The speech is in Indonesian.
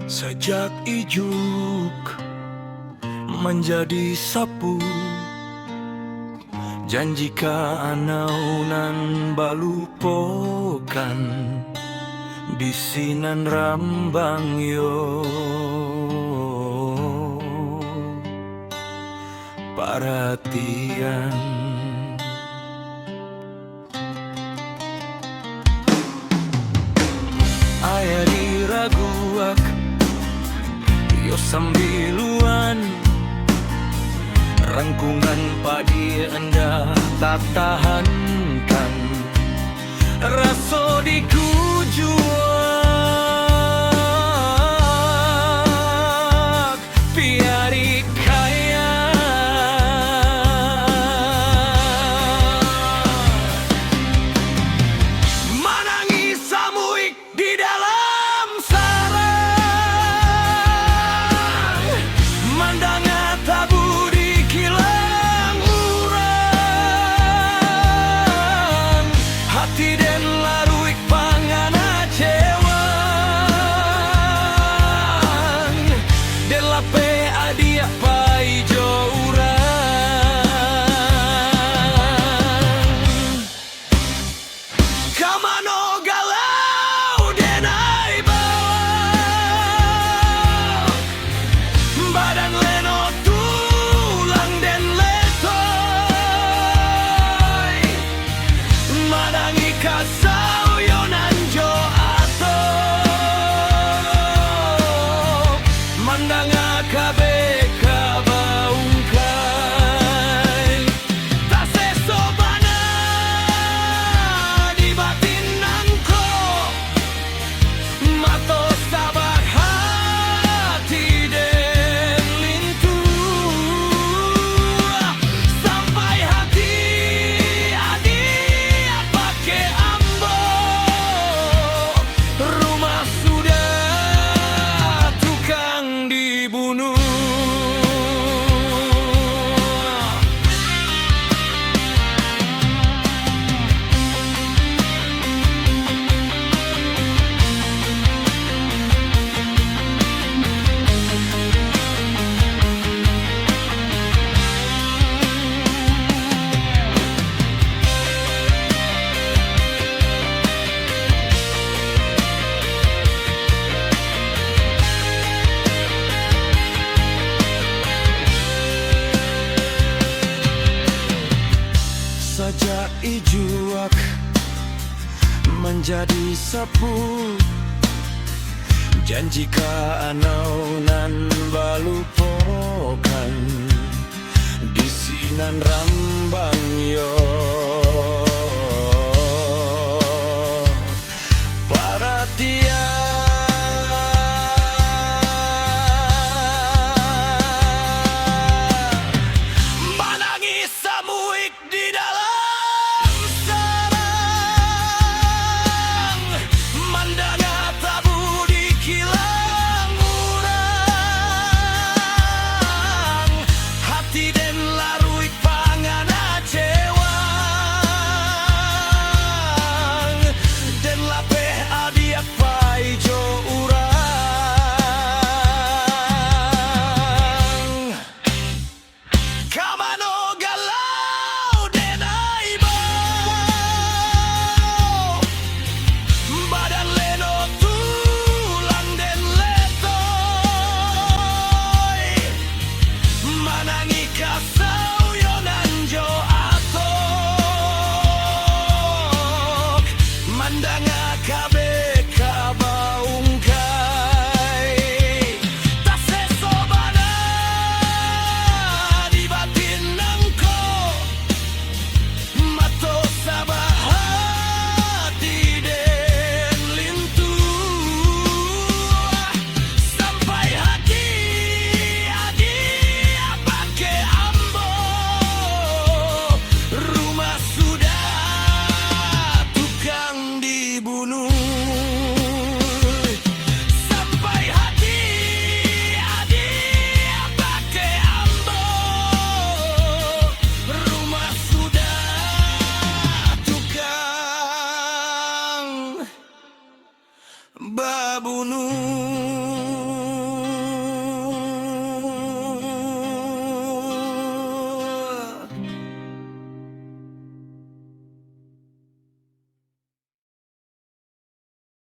Sejak ijuk menjadi sapu, janjika anaunan balupokan bisinan rambang yo perhatian. Aya diraguak yo sambiluan, rangkungan padi anda tak tahankan, raso dikujuak piari kaya. Manangi samuik di dalam sarang, mandanga tabu di kilang urang, hati den laruik pangana cewang, den lape adia paijo urang. Kamano galau denai bawa, badan leno tulang den letoy, madangi kasau yonan jo ato, mandanga kabe kabaungkai, tase sobana di batin nangko, mato sabak hati den lintu, sampai hati adi pake ambo, rumah sudah tukang dibunuh. Sejak ijuak menjadi sapu, janjika anaunan balupokan bisinan rambang yo perhatian. Manangi samuik di dalam sarang, mandanga tabu di kilang urang, hati den laruik pangana cewang, den lapeh adiak paijo urang. Kamano galau denai bawa, badan leno tulang den letoy, manangi kasau yonan jo atok, mandanga kabe kabaungkai, tase sobana di batin nangko, mato sabah hati den lintu, sampai hati adi pake ambo, rumah sudah tukang dibunuh. Sampai hati adi pake ambo, rumah sudah tukang babunuh.